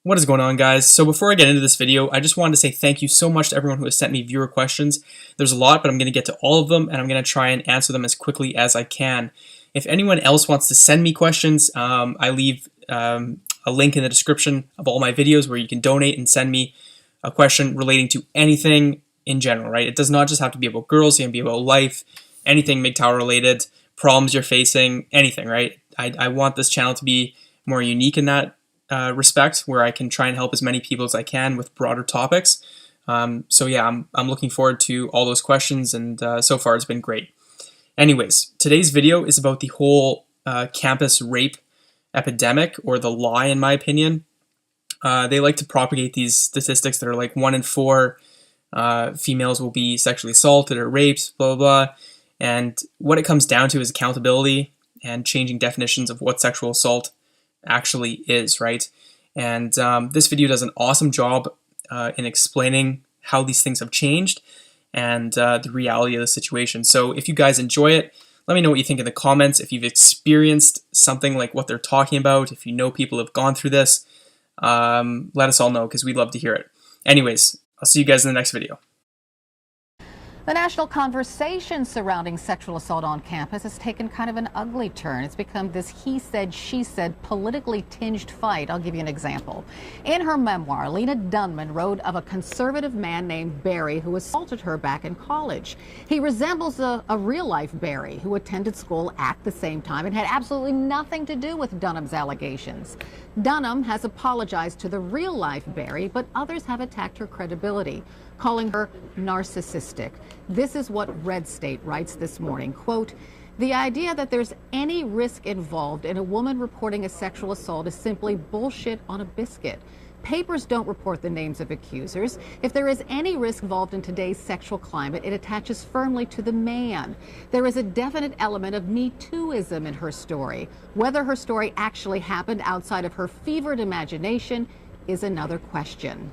What is going on, guys? So before I get into this video, I just wanted to say thank you so much to everyone who has sent me viewer questions. There's a lot, but I'm going to get to all of them, and I'm going to try and answer them as quickly as I can. If anyone else wants to send me questions, I leave a link in the description of all my videos where you can donate and send me a question relating to anything in general, right? It does not just have to be about girls, it can be about life, anything MGTOW related, problems you're facing, anything, right? I want this channel to be more unique in that respect, where I can try and help as many people as I can with broader topics. So yeah, I'm looking forward to all those questions, and so far it's been great. Anyways, today's video is about the whole campus rape epidemic, or the lie, in my opinion. They like to propagate these statistics that are like 1 in 4 females will be sexually assaulted or raped, blah, blah, blah. And what it comes down to is accountability and changing definitions of what sexual assault actually is, right? And this video does an awesome job in explaining how these things have changed and the reality of the situation. So if you guys enjoy it, let me know what you think in the comments. If you've experienced something like what they're talking about, if you know people have gone through this, let us all know, because we'd love to hear it. Anyways, I'll see you guys in the next video. The national conversation surrounding sexual assault on campus has taken kind of an ugly turn. It's become this he said, she said, politically tinged fight. I'll give you an example. In her memoir, Lena Dunham wrote of a conservative man named Barry who assaulted her back in college. He resembles a real-life Barry who attended school at the same time and had absolutely nothing to do with Dunham's allegations. Dunham has apologized to the real-life Barry, but others have attacked her credibility, calling her narcissistic. This is what Red State writes this morning, quote, "The idea that there's any risk involved in a woman reporting a sexual assault is simply bullshit on a biscuit. Papers don't report the names of accusers. If there is any risk involved in today's sexual climate, it attaches firmly to the man. There is a definite element of Me Too-ism in her story. Whether her story actually happened outside of her fevered imagination is another question."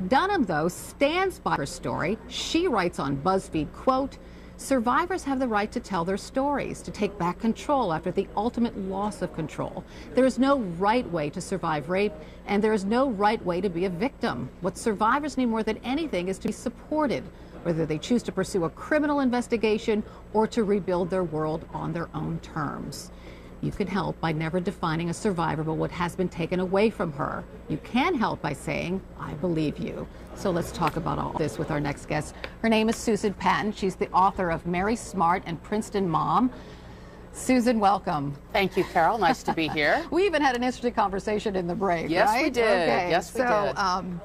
Dunham, though, stands by her story. She writes on BuzzFeed, quote, "Survivors have the right to tell their stories, to take back control after the ultimate loss of control. There is no right way to survive rape, and there is no right way to be a victim. What survivors need more than anything is to be supported, whether they choose to pursue a criminal investigation or to rebuild their world on their own terms." You can help by never defining a survivor by what has been taken away from her. You can help by saying, "I believe you." So let's talk about all this with our next guest. Her name is Susan Patton. She's the author of Mary Smart and Princeton Mom. Susan, welcome. Thank you, Carol. Nice to be here. We even had an interesting conversation in the break, yes, right? We did. Okay. Yes, we did.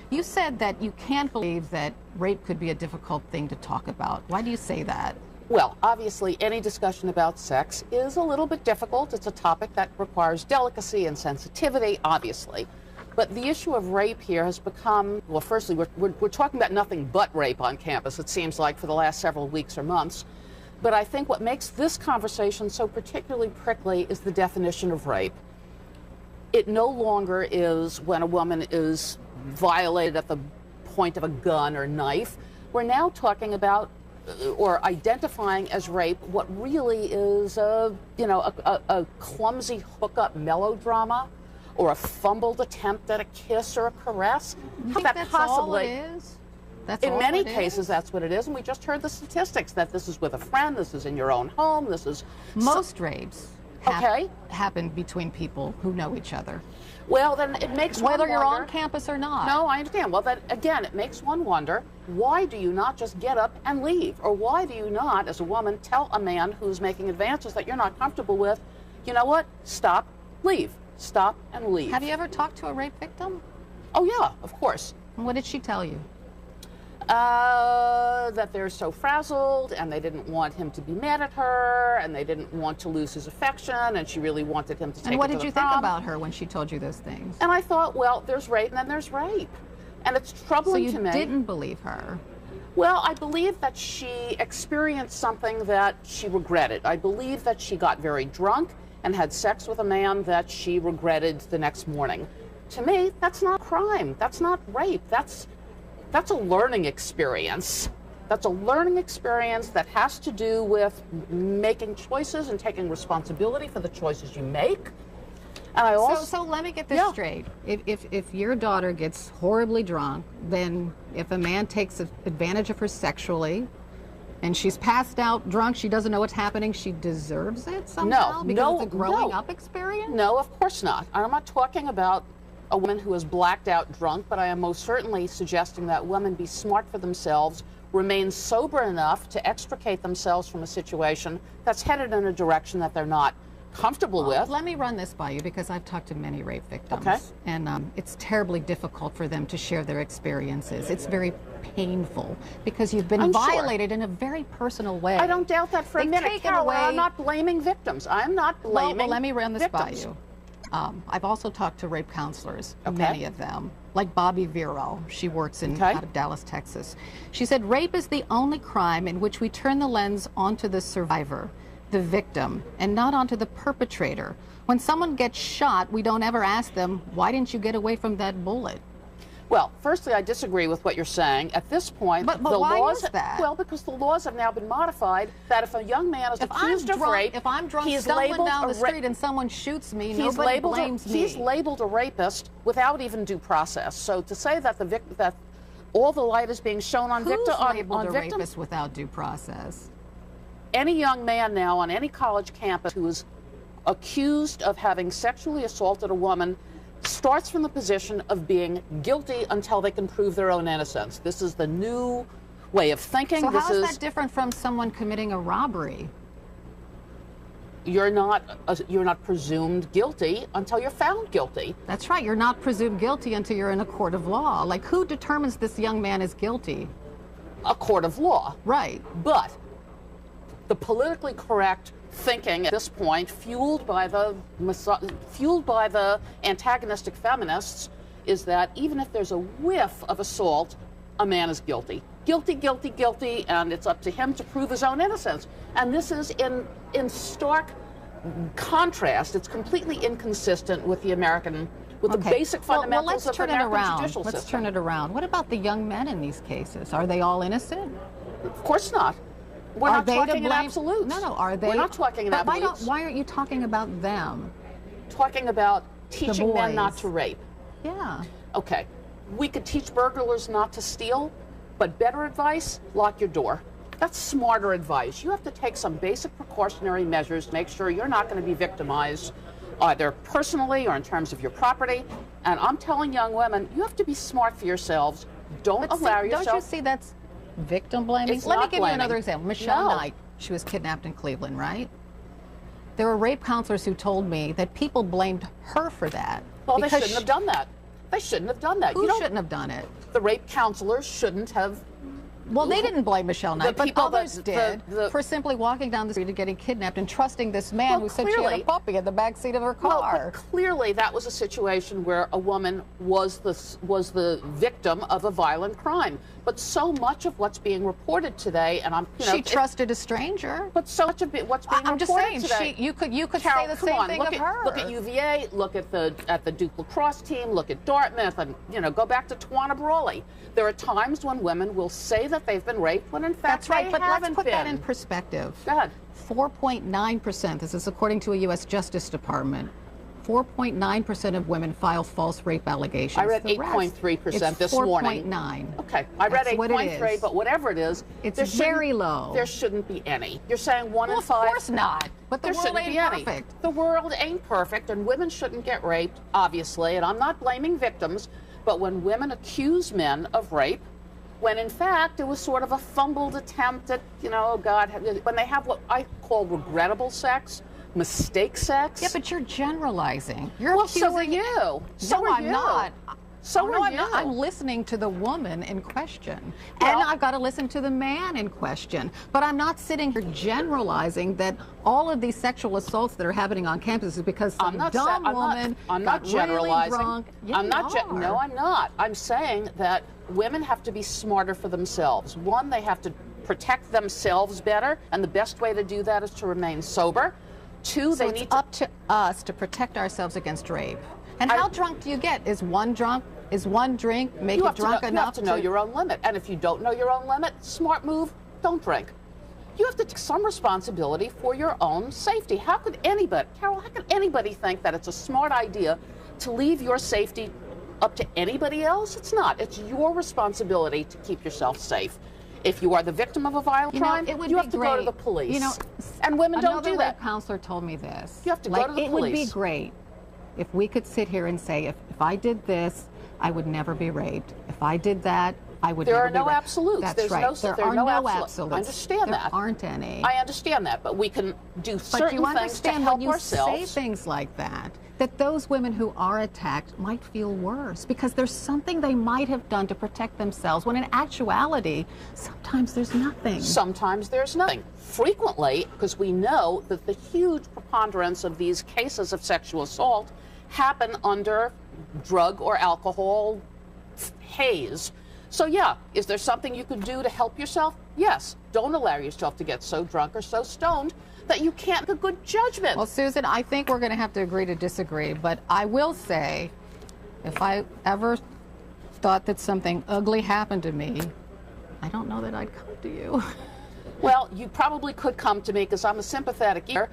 You said that you can't believe that rape could be a difficult thing to talk about. Why do you say that? Well, obviously, any discussion about sex is a little bit difficult. It's a topic that requires delicacy and sensitivity, obviously. But the issue of rape here has become, well, firstly, we're talking about nothing but rape on campus, it seems like, for the last several weeks or months. But I think what makes this conversation so particularly prickly is the definition of rape. It no longer is when a woman is violated at the point of a gun or knife. We're now talking about or identifying as rape what really is a clumsy hookup melodrama, or a fumbled attempt at a kiss or a caress. You think that's all it is? In many cases, that's what it is. And we just heard the statistics that this is with a friend, this is in your own home, this is... Most rapes happen between people who know each other. Well, then it makes one whether you're wonder, on campus or not. No, I understand. Well, then again, it makes one wonder, why do you not just get up and leave? Or why do you not, as a woman, tell a man who's making advances that you're not comfortable with, you know what, stop, leave. Stop and leave. Have you ever talked to a rape victim? Oh, yeah, of course. And what did she tell you? That they're so frazzled, and they didn't want him to be mad at her, and they didn't want to lose his affection, and she really wanted him to take her to the prom. And what did you think about her when she told you those things? And I thought, well, there's rape and then there's rape. And it's troubling to me. So you didn't believe her? Well, I believe that she experienced something that she regretted. I believe that she got very drunk and had sex with a man that she regretted the next morning. To me, that's not crime. That's not rape. That's a learning experience. That's a learning experience that has to do with making choices and taking responsibility for the choices you make. And I also So let me get this straight. If your daughter gets horribly drunk, then if a man takes advantage of her sexually, and she's passed out drunk, she doesn't know what's happening, she deserves it somehow? Because it's a growing up experience? No, of course not. I'm not talking about a woman who is blacked out drunk, but I am most certainly suggesting that women be smart for themselves, remain sober enough to extricate themselves from a situation that's headed in a direction that they're not comfortable with. Let me run this by you, because I've talked to many rape victims. Okay. And it's terribly difficult for them to share their experiences. It's very painful because you've been violated in a very personal way. I don't doubt that for a minute, Carol. I'm not blaming victims. I'm not blaming well, let me run this victims. by you. I've also talked to rape counselors, many of them, like Bobby Vero. She works out of Dallas, Texas. She said, rape is the only crime in which we turn the lens onto the survivor, the victim, and not onto the perpetrator. When someone gets shot, we don't ever ask them, why didn't you get away from that bullet? Well, firstly, I disagree with what you're saying. At this point, but the why laws, is that? Well, because the laws have now been modified that if a young man is accused of rape, if I'm drunk stumbling down the street and someone shoots me, nobody blames me. He's labeled a rapist without even due process. So to say that that all the light is being shown on Who's victim labeled on a victims, rapist without due process? Any young man now on any college campus who is accused of having sexually assaulted a woman starts from the position of being guilty until they can prove their own innocence. This is the new way of thinking. So how is that different from someone committing a robbery? You're not presumed guilty until you're found guilty. That's right. You're not presumed guilty until you're in a court of law. Like, who determines this young man is guilty? A court of law. Right. But the politically correct thinking at this point, fueled by the antagonistic feminists, is that even if there's a whiff of assault, a man is guilty. Guilty, guilty, guilty, and it's up to him to prove his own innocence. And this is in stark contrast. It's completely inconsistent with the the basic fundamentals of the American judicial system. Let's turn it around. What about the young men in these cases? Are they all innocent? Of course not. We're not talking in absolutes. No, are they? We're not talking in absolutes. Why aren't you talking about them? Talking about teaching men not to rape. Yeah. Okay. We could teach burglars not to steal, but better advice, lock your door. That's smarter advice. You have to take some basic precautionary measures to make sure you're not going to be victimized, either personally or in terms of your property. And I'm telling young women, you have to be smart for yourselves. Don't allow yourself... Don't you see that's victim blaming? Let me give you another example. Michelle Knight, she was kidnapped in Cleveland, right? There were rape counselors who told me that people blamed her for that. Well, they shouldn't have done that. They shouldn't have done that. Who shouldn't have done it? The rape counselors shouldn't have. Well, they didn't blame Michelle Knight, but others did for simply walking down the street and getting kidnapped and trusting this man who said she had a puppy in the backseat of her car. Well, clearly that was a situation where a woman was the victim of a violent crime. But so much of what's being reported today, and she trusted a stranger. But so much of what's being reported today. I'm just saying, you could Carol, say the same thing of her. Look at UVA, look at the Duke lacrosse team, look at Dartmouth, and go back to Tawana Brawley. There are times when women will say that they've been raped when in fact That's right, they but haven't let's put been. that in perspective. Go ahead. 4.9%, this is according to a U.S. Justice Department, 4.9% of women file false rape allegations. I read 8.3% this morning. 4.9. Okay, I read 8.3, but whatever it is, it's very low. There shouldn't be any. You're saying 1 in 5? Of course not. But the world ain't perfect. The world ain't perfect, and women shouldn't get raped, obviously, and I'm not blaming victims, but when women accuse men of rape, when in fact it was sort of a fumbled attempt at, oh God, when they have what I call regrettable sex, mistake sex. Yeah, but you're generalizing. You're accusing... so are you. So no, are I'm you. not. So are you. I'm listening to the woman in question. And I've got to listen to the man in question. But I'm not sitting here generalizing that all of these sexual assaults that are happening on campus is because some dumb woman got generalizing. Really drunk. Yeah, No, I'm not. I'm saying that women have to be smarter for themselves. One, they have to protect themselves better, and the best way to do that is to remain sober. Two, so it's up to us to protect ourselves against rape. And how drunk do you get? Is one drink make you drunk enough to know your own limit? And if you don't know your own limit, smart move, don't drink. you have to take some responsibility for your own safety. How could anybody, Carol, how could anybody think that it's a smart idea to leave your safety up to anybody else? It's not. It's your responsibility to keep yourself safe. If you are the victim of a violent crime, you have to go to the police. And women don't do that. Another rape counselor told me this. You have to go to the police. It would be great if we could sit here and say, if I did this, I would never be raped. If I did that, I would never be raped. There are no absolutes. That's right. There are no absolutes. I understand that. There aren't any. I understand that, but we can do certain things to help ourselves. When you say things like that those women who are attacked might feel worse because there's something they might have done to protect themselves, when in actuality, sometimes there's nothing. Sometimes there's nothing. Frequently, because we know that the huge preponderance of these cases of sexual assault happen under drug or alcohol haze. So yeah, is there something you could do to help yourself? Yes. Don't allow yourself to get so drunk or so stoned that you can't make a good judgment. Well, Susan, I think we're going to have to agree to disagree, but I will say, if I ever thought that something ugly happened to me, I don't know that I'd come to you. Well, you probably could come to me because I'm a sympathetic ear,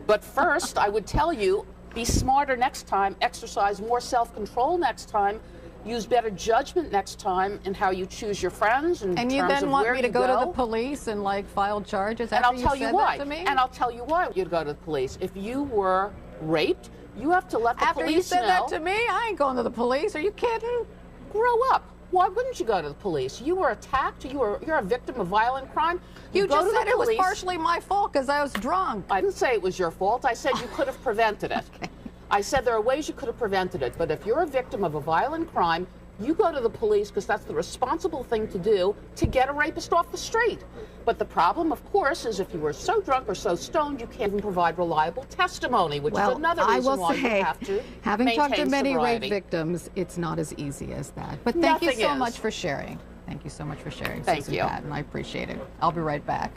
but first I would tell you, be smarter next time, exercise more self-control next time, use better judgment next time in how you choose your friends and you then want me to go to the police and like file charges after you said that to me? And I'll tell you why you'd go to the police. If you were raped, you have to let the after police know. After you said know. that to me, I ain't going to the police. Are you kidding? Grow up. Why wouldn't you go to the police? You were attacked. You're a victim of violent crime. You just said it was partially my fault because I was drunk. I didn't say it was your fault. I said you could have prevented it. Okay. I said there are ways you could have prevented it. But if you're a victim of a violent crime, you go to the police because that's the responsible thing to do to get a rapist off the street. But the problem, of course, is if you were so drunk or so stoned, you can't even provide reliable testimony, which is another reason why you have to having talked to many sobriety. rape victims, it's not as easy as that. But thank you so much for sharing. Thank you so much for sharing, Thank Susan you. Patton. I appreciate it. I'll be right back.